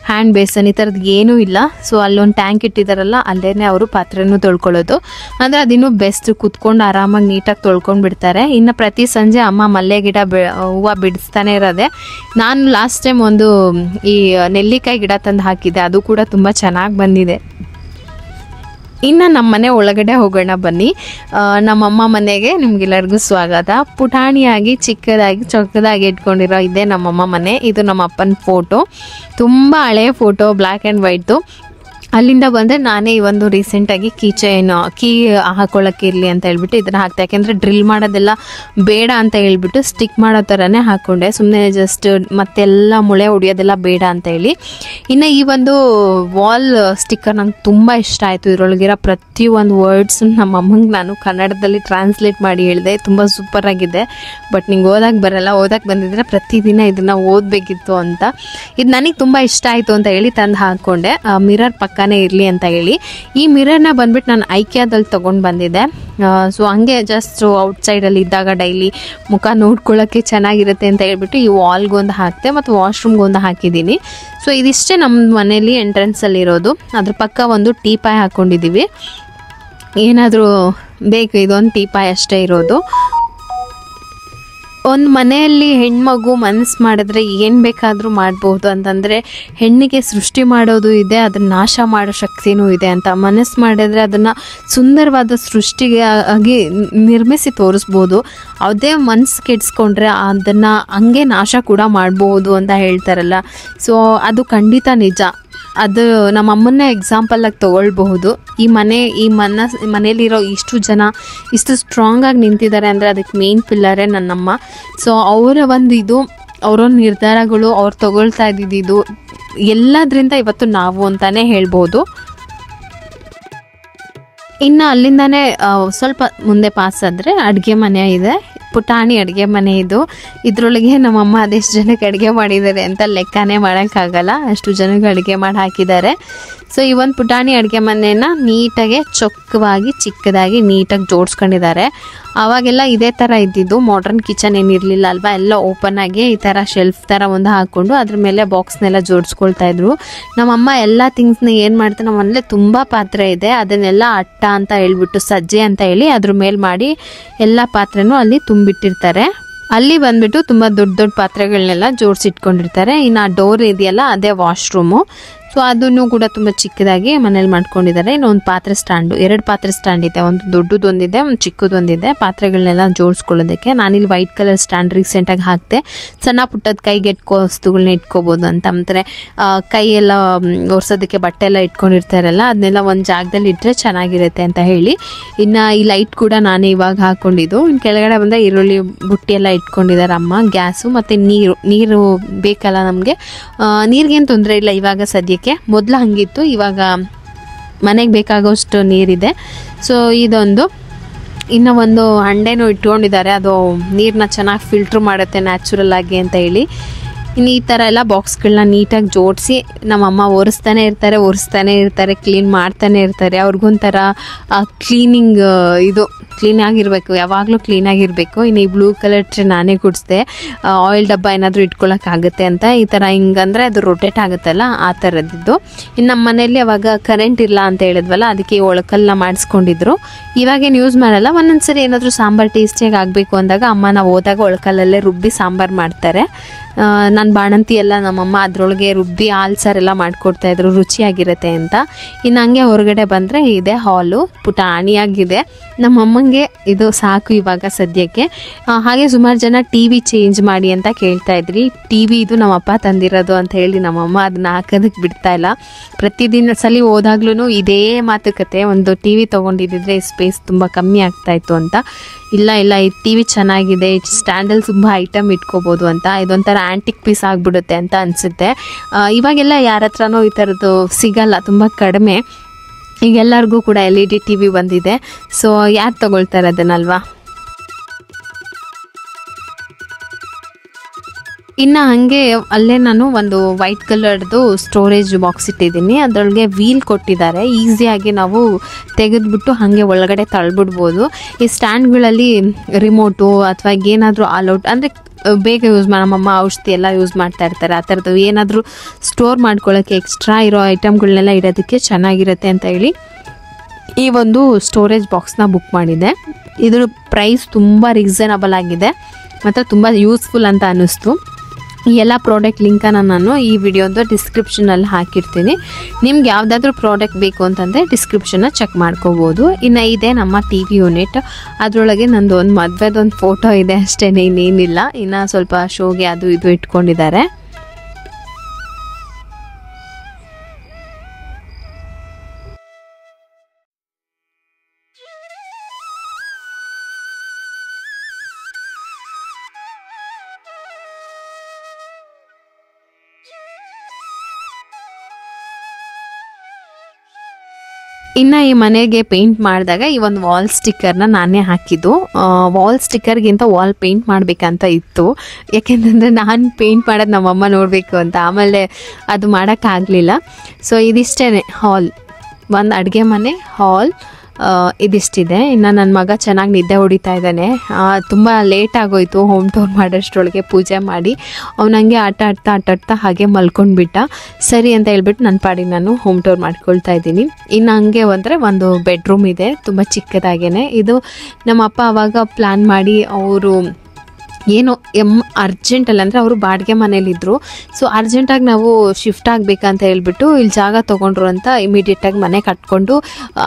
ಹ್ಯಾಂಡ್ ಬೇಸನ್ ಈ ಥರದ್ದು ಏನೂ ಇಲ್ಲ. ಸೊ ಅಲ್ಲೊಂದು ಟ್ಯಾಂಕ್ ಇಟ್ಟಿದ್ದಾರಲ್ಲ, ಅಲ್ಲೇ ಅವರು ಪಾತ್ರೆನೂ ತೊಳ್ಕೊಳ್ಳೋದು. ಅಂದರೆ ಅದಿನ್ನೂ ಬೆಸ್ಟ್, ಕುತ್ಕೊಂಡು ಆರಾಮಾಗಿ ನೀಟಾಗಿ ತೊಳ್ಕೊಂಡು ಬಿಡ್ತಾರೆ. ಇನ್ನು ಪ್ರತಿ ಸಂಜೆ ಅಮ್ಮ ಮಲ್ಲೆ ಗಿಡ ಹೂವು ಬಿಡಿಸ್ತಾನೆ ಇರೋದೆ. ನಾನು ಲಾಸ್ಟ್ ಟೈಮ್ ಒಂದು ಈ ನೆಲ್ಲಿಕಾಯಿ ಗಿಡ ತಂದು ಹಾಕಿದ್ದೆ, ಅದು ಕೂಡ ತುಂಬ ಚೆನ್ನಾಗಿ ಬಂದಿದೆ. ಇನ್ನು ನಮ್ಮ ಮನೆ ಒಳಗಡೆ ಹೋಗೋಣ ಬನ್ನಿ. ನಮ್ಮಮ್ಮ ಮನೆಗೆ ನಿಮ್ಗೆಲ್ಲರಿಗೂ ಸ್ವಾಗತ. ಪುಟಾಣಿಯಾಗಿ ಚಿಕ್ಕದಾಗಿ ಚೊಕ್ಕದಾಗಿ ಇಟ್ಕೊಂಡಿರೋ ಇದೇ ನಮ್ಮಮ್ಮ ಮನೆ. ಇದು ನಮ್ಮ ಅಪ್ಪನ ಫೋಟೋ, ತುಂಬ ಹಳೆಯ ಫೋಟೋ, ಬ್ಲ್ಯಾಕ್ ಆ್ಯಂಡ್ ವೈಟು. ಅಲ್ಲಿಂದ ಬಂದರೆ ನಾನೇ ಈ ಒಂದು ರೀಸೆಂಟಾಗಿ ಕೀ ಹಾಕೊಳ್ಳೋಕೆ ಇರಲಿ ಅಂತ ಹೇಳ್ಬಿಟ್ಟು ಇದನ್ನು ಹಾಕ್ತೆ. ಯಾಕೆಂದರೆ ಡ್ರಿಲ್ ಮಾಡೋದೆಲ್ಲ ಬೇಡ ಅಂತ ಹೇಳ್ಬಿಟ್ಟು ಸ್ಟಿಕ್ ಮಾಡೋ ಥರನೇ ಹಾಕ್ಕೊಂಡೆ, ಸುಮ್ಮನೆ ಜಸ್ಟ್ ಮತ್ತೆಲ್ಲ ಮುಳೆ ಹೊಡಿಯೋದೆಲ್ಲ ಬೇಡ ಅಂತ ಹೇಳಿ. ಇನ್ನು ಈ ಒಂದು ವಾಲ್ ಸ್ಟಿಕ್ಕರ್ ನಂಗೆ ತುಂಬ ಇಷ್ಟ ಆಯಿತು. ಇದರೊಳಗಿರೋ ಪ್ರತಿಯೊಂದು ವರ್ಡ್ಸ್ ನಮ್ಮ ಅಮ್ಮಂಗೆ ನಾನು ಕನ್ನಡದಲ್ಲಿ ಟ್ರಾನ್ಸ್ಲೇಟ್ ಮಾಡಿ ಹೇಳಿದೆ. ತುಂಬ ಸೂಪರಾಗಿದೆ. ಬಟ್ ನಿಂಗೆ ಓದಕ್ಕೆ ಬರಲ್ಲ, ಓದಕ್ಕೆ ಬಂದಿದ್ರೆ ಪ್ರತಿದಿನ ಇದನ್ನು ಓದಬೇಕಿತ್ತು ಅಂತ. ಇದು ನನಗೆ ತುಂಬ ಇಷ್ಟ ಆಯಿತು ಅಂತ ಹೇಳಿ ತಂದು ಹಾಕ್ಕೊಂಡೆ, ಮಿರರ್ ಪಕ್ಕನೇ ಇರಲಿ ಅಂತ ಹೇಳಿ. ಈ ಮಿರರ್ನ ಬಂದ್ಬಿಟ್ಟು ನಾನು ಐಕ್ಯಾದಲ್ಲಿ ತೊಗೊಂಡು ಬಂದಿದ್ದೆ. ಸೊ ಹಂಗೆ ಜಸ್ಟ್ ಔಟ್ಸೈಡಲ್ಲಿ ಇದ್ದಾಗ ಡೈಲಿ ಮುಖ ನೋಡ್ಕೊಳ್ಳೋಕ್ಕೆ ಚೆನ್ನಾಗಿರುತ್ತೆ ಅಂತ ಹೇಳ್ಬಿಟ್ಟು ಈ ವಾಲ್ಗೊಂದು ಹಾಕ್ತೆ ಮತ್ತು ವಾಶ್ರೂಮ್ಗೊಂದು ಹಾಕಿದ್ದೀನಿ. ಸೊ ಇದಿಷ್ಟೇ ನಮ್ಮ ಮನೇಲಿ ಎಂಟ್ರೆನ್ಸಲ್ಲಿರೋದು. ಅದ್ರ ಪಕ್ಕ ಒಂದು ಟೀಪಾಯ್ ಹಾಕ್ಕೊಂಡಿದ್ದೀವಿ. ಏನಾದರೂ ಬೇಕು, ಇದೊಂದು ಟೀಪಾಯ್ ಅಷ್ಟೇ ಇರೋದು. ಒಂದು ಮನೆಯಲ್ಲಿ ಹೆಣ್ಮಗು ಮನಸ್ಸು ಮಾಡಿದ್ರೆ ಏನು ಬೇಕಾದರೂ ಮಾಡ್ಬೋದು ಅಂತಂದರೆ, ಹೆಣ್ಣಿಗೆ ಸೃಷ್ಟಿ ಮಾಡೋದು ಇದೆ, ಅದನ್ನು ನಾಶ ಮಾಡೋ ಶಕ್ತಿನೂ ಇದೆ ಅಂತ. ಮನಸ್ಸು ಮಾಡಿದ್ರೆ ಅದನ್ನು ಸುಂದರವಾದ ಸೃಷ್ಟಿಗೆ ಆಗಿ ನಿರ್ಮಿಸಿ ತೋರಿಸ್ಬೋದು. ಅದೇ ಮನಸ್ಸು ಕೆಡಿಸ್ಕೊಂಡ್ರೆ ಅದನ್ನು ಹಂಗೆ ನಾಶ ಕೂಡ ಮಾಡ್ಬೋದು ಅಂತ ಹೇಳ್ತಾರಲ್ಲ. ಸೊ ಅದು ಖಂಡಿತ ನಿಜ. ಅದು ನಮ್ಮ ಅಮ್ಮನ್ನ ಎಕ್ಸಾಂಪಲಾಗಿ ತೊಗೊಳ್ಬಹುದು. ಈ ಮನೇಲಿರೋ ಇಷ್ಟು ಜನ ಇಷ್ಟು ಸ್ಟ್ರಾಂಗಾಗಿ ನಿಂತಿದ್ದಾರೆ ಅಂದರೆ ಅದಕ್ಕೆ ಮೇನ್ ಪಿಲ್ಲರೇ ನನ್ನಮ್ಮ. ಸೊ ಅವರ ಅವರ ನಿರ್ಧಾರಗಳು, ಅವ್ರು ತಗೊಳ್ತಾ ಇದ್ದಿದ್ದು ಎಲ್ಲದರಿಂದ ಇವತ್ತು ನಾವು ಅಂತಲೇ ಹೇಳ್ಬೋದು. ಇನ್ನು ಅಲ್ಲಿಂದನೇ ಸ್ವಲ್ಪ ಮುಂದೆ ಪಾಸ್ ಆದರೆ ಅಡುಗೆ ಮನೆ ಇದೆ. ಪುಟಾಣಿ ಅಡುಗೆ ಮನೆ ಇದು. ಇದರೊಳಗೆ ನಮ್ಮಮ್ಮ ಅದೆಷ್ಟು ಜನಕ್ಕೆ ಅಡುಗೆ ಮಾಡಿದ್ದಾರೆ ಅಂತ ಲೆಕ್ಕನೇ ಮಾಡೋಕ್ಕಾಗಲ್ಲ, ಅಷ್ಟು ಜನಕ್ಕೆ ಅಡುಗೆ ಮಾಡಿ ಹಾಕಿದ್ದಾರೆ. ಸೊ ಈ ಒಂದು ಪುಟಾಣಿ ಅಡುಗೆ ಮನೆಯನ್ನ ನೀಟಾಗಿ ಚೊಕ್ಕವಾಗಿ ಚಿಕ್ಕದಾಗಿ ನೀಟಾಗಿ ಜೋಡಿಸ್ಕೊಂಡಿದ್ದಾರೆ. ಆವಾಗೆಲ್ಲ ಇದೇ ಥರ ಇದ್ದಿದ್ದು, ಮಾಡ್ರನ್ ಕಿಚನ್ ಏನಿರಲಿಲ್ಲ ಅಲ್ವಾ, ಎಲ್ಲ ಓಪನ್ ಆಗಿ ಈ ಥರ ಶೆಲ್ಫ್ ಥರ ಒಂದು ಹಾಕ್ಕೊಂಡು ಅದ್ರ ಮೇಲೆ ಬಾಕ್ಸ್ನೆಲ್ಲ ಜೋಡಿಸ್ಕೊಳ್ತಾ ಇದ್ರು. ನಮ್ಮಮ್ಮ ಎಲ್ಲ ಥಿಂಗ್ಸ್ನ ಏನು ಮಾಡ್ತಾರೆ, ನಮ್ಮ ಮನೇಲಿ ತುಂಬ ಪಾತ್ರೆ ಇದೆ, ಅದನ್ನೆಲ್ಲ ಅಟ್ಟ ಅಂತ ಹೇಳ್ಬಿಟ್ಟು ಸಜ್ಜೆ ಅಂತ ಹೇಳಿ ಅದ್ರ ಮೇಲೆ ಮಾಡಿ ಎಲ್ಲ ಪಾತ್ರೆನೂ ಅಲ್ಲಿ ತುಂಬಿಟ್ಟಿರ್ತಾರೆ. ಅಲ್ಲಿ ಬಂದ್ಬಿಟ್ಟು ತುಂಬ ದೊಡ್ಡ ದೊಡ್ಡ ಪಾತ್ರೆಗಳನ್ನೆಲ್ಲ ಜೋಡಿಸಿಟ್ಕೊಂಡಿರ್ತಾರೆ. ಇನ್ನು ಆ ಡೋರ್ ಇದೆಯಲ್ಲ ಅದೇ ವಾಶ್ರೂಮು. ಸೊ ಅದನ್ನು ಕೂಡ ತುಂಬ ಚಿಕ್ಕದಾಗಿ ಮನೇಲಿ ಮಾಡ್ಕೊಂಡಿದ್ದಾರೆ. ಇನ್ನೊಂದು ಪಾತ್ರೆ ಸ್ಟ್ಯಾಂಡು, 2 ಪಾತ್ರೆ ಸ್ಟ್ಯಾಂಡ್ ಇದೆ, ಒಂದು ದೊಡ್ಡದೊಂದಿದೆ, ಒಂದು ಚಿಕ್ಕದೊಂದಿದೆ ಪಾತ್ರೆಗಳನ್ನೆಲ್ಲ ಜೋಡಿಸ್ಕೊಳ್ಳೋದಕ್ಕೆ. ನಾನಿಲ್ಲಿ ವೈಟ್ ಕಲರ್ ಸ್ಟ್ಯಾಂಡ್ ರೀಸೆಂಟಾಗಿ ಹಾಕ್ತೆ, ಸಣ್ಣ ಪುಟ್ಟದ ಕೈಗೆ ಇಟ್ಕೋ ವಸ್ತುಗಳನ್ನ ಇಟ್ಕೋಬೋದು ಅಂತ. ಅಂದರೆ ಕೈಯೆಲ್ಲ ಒರೆಸೋದಕ್ಕೆ ಬಟ್ಟೆ ಎಲ್ಲ ಇಟ್ಕೊಂಡಿರ್ತಾರಲ್ಲ, ಅದನ್ನೆಲ್ಲ ಒಂದು ಜಾಗದಲ್ಲಿ ಇಟ್ಟರೆ ಚೆನ್ನಾಗಿರುತ್ತೆ ಅಂತ ಹೇಳಿ. ಇನ್ನು ಈ ಲೈಟ್ ಕೂಡ ನಾನೇ ಇವಾಗ ಹಾಕ್ಕೊಂಡಿದ್ದು. ಇನ್ನು ಕೆಳಗಡೆ ಬಂದರೆ ಈರುಳ್ಳಿ ಬುಟ್ಟಿ ಎಲ್ಲ ಇಟ್ಕೊಂಡಿದ್ದಾರೆ ಅಮ್ಮ. ಗ್ಯಾಸು ಮತ್ತು ನೀರು ಬೇಕಲ್ಲ ನಮಗೆ. ನೀರಿಗೇನು ತೊಂದರೆ ಇಲ್ಲ ಇವಾಗ ಸದ್ಯಕ್ಕೆ, ಮೊದಲು ಹಂಗಿತ್ತು, ಇವಾಗ ಮನೆಗೆ ಬೇಕಾಗೋಷ್ಟು ನೀರಿದೆ. ಸೊ ಇದೊಂದು ಇನ್ನು ಒಂದು ಹಂಡೆನೂ ಇಟ್ಕೊಂಡಿದ್ದಾರೆ, ಅದು ನೀರನ್ನ ಚೆನ್ನಾಗಿ ಫಿಲ್ಟ್ರ್ ಮಾಡುತ್ತೆ ನ್ಯಾಚುರಲ್ ಆಗಿ ಅಂತ ಹೇಳಿ. ಇನ್ನು ಈ ಥರ ಎಲ್ಲ ಬಾಕ್ಸ್ಗಳನ್ನ ನೀಟಾಗಿ ಜೋಡಿಸಿ ನಮ್ಮಮ್ಮ ಒರೆಸ್ತಾನೆ ಇರ್ತಾರೆ, ಕ್ಲೀನ್ ಮಾಡ್ತಾನೆ ಇರ್ತಾರೆ. ಅವ್ರಿಗೊಂಥರ ಕ್ಲೀನಿಂಗ್ ಕ್ಲೀನಾಗಿರಬೇಕು, ಯಾವಾಗಲೂ ಕ್ಲೀನಾಗಿರಬೇಕು. ಇನ್ನು ಈ ಬ್ಲೂ ಕಲರ್ ಟ್ರೇ ನಾನೇ ಕೊಡಿಸ್ದೆ, ಆಯಿಲ್ ಡಬ್ಬ ಏನಾದರೂ ಇಟ್ಕೊಳ್ಳೋಕ್ಕಾಗುತ್ತೆ ಅಂತ. ಈ ಥರ ಹಿಂಗಂದರೆ ಅದು ರೊಟೇಟ್ ಆಗುತ್ತಲ್ಲ, ಆ ಥರದ್ದು. ಇನ್ನು ನಮ್ಮ ಮನೆಯಲ್ಲಿ ಅವಾಗ ಕರೆಂಟ್ ಇಲ್ಲ ಅಂತ ಹೇಳಿದ್ವಲ್ಲ, ಅದಕ್ಕೆ ಒಳಕಲ್ಲ ಮಾಡಿಸ್ಕೊಂಡಿದ್ರು. ಇವಾಗೇನು ಯೂಸ್ ಮಾಡಲ್ಲ. ಒಂದೊಂದ್ಸರಿ ಏನಾದರೂ ಸಾಂಬಾರು ಟೇಸ್ಟಿಯಾಗಿ ಆಗಬೇಕು ಅಂದಾಗ ಅಮ್ಮ ನಾವು ಹೋದಾಗ ಒಳಕಲ್ಲಲ್ಲೇ ರುಬ್ಬಿ ಸಾಂಬಾರು ಮಾಡ್ತಾರೆ. ನನ್ನ ಬಾಣಂತಿ ಎಲ್ಲ ನಮ್ಮಮ್ಮ ಅದರೊಳಗೆ ರುಬ್ಬಿ ಹಾಲು ಸಾರೆಲ್ಲ ಮಾಡಿಕೊಡ್ತಾಯಿದ್ರು, ರುಚಿಯಾಗಿರುತ್ತೆ ಅಂತ. ಇನ್ನು ಹಂಗೆ ಹೊರಗಡೆ ಬಂದರೆ ಇದೆ ಹಾಲು, ಪುಟಾಣಿಯಾಗಿದೆ. ನಮ್ಮಮ್ಮಂಗೆ ಇದು ಸಾಕು ಇವಾಗ ಸದ್ಯಕ್ಕೆ. ಹಾಗೆ ಸುಮಾರು ಜನ ಟಿ ವಿ ಚೇಂಜ್ ಮಾಡಿ ಅಂತ ಕೇಳ್ತಾಯಿದ್ರಿ. ಟಿ ವಿ ಇದು ನಮ್ಮಪ್ಪ ತಂದಿರೋದು ಅಂತ ಹೇಳಿ ನಮ್ಮಮ್ಮ ಅದನ್ನ ಹಾಕೋದಕ್ಕೆ ಬಿಡ್ತಾಯಿಲ್ಲ. ಪ್ರತಿದಿನ ಸಲ ಹೋದಾಗ್ಲೂ ಇದೇ ಮಾತುಕತೆ, ಒಂದು ಟಿ ವಿ ತೊಗೊಂಡಿದ್ದಿದ್ರೆ ಸ್ಪೇಸ್ ತುಂಬ ಕಮ್ಮಿ ಆಗ್ತಾಯಿತ್ತು ಅಂತ. ಇಲ್ಲ ಈ ಟಿ ವಿ ಚೆನ್ನಾಗಿದೆ, ಸ್ಟ್ಯಾಂಡಲ್ಲಿ ತುಂಬ ಐಟಮ್ ಇಟ್ಕೋಬೋದು ಅಂತ. ಇದೊಂಥರ ಆ್ಯಂಟಿಕ್ ಪೀಸ್ ಆಗಿಬಿಡುತ್ತೆ ಅಂತ ಅನಿಸುತ್ತೆ. ಇವಾಗೆಲ್ಲ ಯಾರ ಹತ್ರನೂ ಈ ಥರದ್ದು ಸಿಗಲ್ಲ, ತುಂಬ ಕಡಿಮೆ. ಈಗೆಲ್ಲರಿಗೂ ಕೂಡ LED TV ಬಂದಿದೆ. ಸೊ ಯಾರು ತಗೊಳ್ತಾರೆ ಅದನ್ನಲ್ವಾ. ಇನ್ನು ಹಾಗೆ ಅಲ್ಲೇ ನಾನು ಒಂದು ವೈಟ್ ಕಲರ್ದು ಸ್ಟೋರೇಜ್ ಬಾಕ್ಸ್ ಇಟ್ಟಿದ್ದೀನಿ. ಅದರೊಳಗೆ ವೀಲ್ ಕೊಟ್ಟಿದ್ದಾರೆ, ಈಸಿಯಾಗಿ ನಾವು ತೆಗೆದುಬಿಟ್ಟು ಹಾಗೆ ಒಳಗಡೆ ತಳ್ಬಿಡ್ಬೋದು. ಈ ಸ್ಟ್ಯಾಂಡ್ಗಳಲ್ಲಿ ರಿಮೋಟು ಅಥವಾ ಏನಾದರೂ ಆಲ್ಔಟ್ ಅಂದರೆ ಬೇಗ ಯೂಸ್ ನಮ್ಮಮ್ಮ ಔಷಧಿ ಎಲ್ಲ ಯೂಸ್ ಮಾಡ್ತಾ ಇರ್ತಾರೆ, ಆ ಥರದ್ದು ಏನಾದರೂ ಸ್ಟೋರ್ ಮಾಡ್ಕೊಳ್ಳೋಕ್ಕೆ ಎಕ್ಸ್ಟ್ರಾ ಇರೋ ಐಟಮ್ಗಳನ್ನೆಲ್ಲ ಇಡೋದಕ್ಕೆ ಚೆನ್ನಾಗಿರುತ್ತೆ ಅಂತ ಹೇಳಿ ಈ ಒಂದು ಸ್ಟೋರೇಜ್ ಬಾಕ್ಸ್ನ ಬುಕ್ ಮಾಡಿದೆ. ಇದ್ರ ಪ್ರೈಸ್ ತುಂಬ ರೀಸನಬಲ್ ಆಗಿದೆ ಮತ್ತು ತುಂಬ ಯೂಸ್ಫುಲ್ ಅಂತ ಅನ್ನಿಸ್ತು. ಈ ಎಲ್ಲ ಪ್ರಾಡಕ್ಟ್ ಲಿಂಕನ್ನು ನಾನು ಈ ವಿಡಿಯೋದ ಡಿಸ್ಕ್ರಿಪ್ಷನಲ್ಲಿ ಹಾಕಿರ್ತೀನಿ. ನಿಮ್ಗೆ ಯಾವುದಾದ್ರೂ ಪ್ರಾಡಕ್ಟ್ ಬೇಕು ಅಂತಂದರೆ ಡಿಸ್ಕ್ರಿಪ್ಷನ್ನ ಚೆಕ್ ಮಾಡ್ಕೋಬೋದು. ಇನ್ನು ಇದೆ ನಮ್ಮ ಟಿ ವಿ ಯೂನಿಟ್, ಅದರೊಳಗೆ ನಂದು ಒಂದು ಮದುವೆದೊಂದು ಫೋಟೋ ಇದೆ ಅಷ್ಟೇ, ಇನ್ನೇನಿಲ್ಲ. ಇನ್ನು ಸ್ವಲ್ಪ ಶೋಗೆ ಅದು ಇದು ಇಟ್ಕೊಂಡಿದ್ದಾರೆ. ಇನ್ನು ಈ ಮನೆಗೆ ಪೇಂಟ್ ಮಾಡಿದಾಗ ಈ ಒಂದು ವಾಲ್ ಸ್ಟಿಕ್ಕರ್ನ ನಾನೇ ಹಾಕಿದ್ದು. ವಾಲ್ ಸ್ಟಿಕ್ಕರ್ಗಿಂತ ವಾಲ್ ಪೇಂಟ್ ಮಾಡಬೇಕಂತ ಇತ್ತು, ಯಾಕೆಂತಂದರೆ ನಾನು ಪೇಂಟ್ ಮಾಡೋದು ನಮ್ಮಮ್ಮ ನೋಡಬೇಕು ಅಂತ. ಆಮೇಲೆ ಅದು ಮಾಡೋಕ್ಕಾಗಲಿಲ್ಲ. ಸೊ ಇದಿಷ್ಟೇ ಹಾಲ್, ಒಂದು ಅಡುಗೆ ಮನೆ, ಹಾಲ್, ಇದಿಷ್ಟಿದೆ. ಇನ್ನು ನನ್ನ ಮಗ ಚೆನ್ನಾಗಿ ನಿದ್ದೆ ಹೊಡಿತಾ ಇದ್ದಾನೆ. ತುಂಬ ಲೇಟ್ ಆಗೋಯ್ತು ಹೋಮ್ ಟೂರ್ ಮಾಡೋಷ್ಟರೊಳಗೆ ಪೂಜೆ ಮಾಡಿ. ಅವನಂಗೆ ಆಟ ಆಡ್ತಾ ಹಾಗೆ ಮಲ್ಕೊಂಡ್ಬಿಟ್ಟ. ಸರಿ ಅಂತ ಹೇಳ್ಬಿಟ್ಟು ನನ್ನ ಪಾಡಿಗೆ ನಾನು ಹೋಮ್ ಟೂರ್ ಮಾಡ್ಕೊಳ್ತಾ ಇದ್ದೀನಿ. ಇನ್ನು ಹಂಗೆ ಅಂದರೆ ಒಂದು ಬೆಡ್ರೂಮ್ ಇದೆ, ತುಂಬ ಚಿಕ್ಕದಾಗೇ. ಇದು ನಮ್ಮ ಅಪ್ಪ ಆವಾಗ ಪ್ಲ್ಯಾನ್ ಮಾಡಿ ಅವರು ಏನೋ ಅರ್ಜೆಂಟಲ್ಲ ಅಂದರೆ ಅವರು ಬಾಡಿಗೆ ಮನೇಲಿದ್ದರು. ಸೊ ಅರ್ಜೆಂಟಾಗಿ ನಾವು ಶಿಫ್ಟ್ ಆಗಬೇಕಂತ ಹೇಳ್ಬಿಟ್ಟು ಇಲ್ಲಿ ಜಾಗ ತೊಗೊಂಡ್ರು ಅಂತ ಇಮಿಡಿಯೇಟಾಗಿ ಮನೆ ಕಟ್ಕೊಂಡು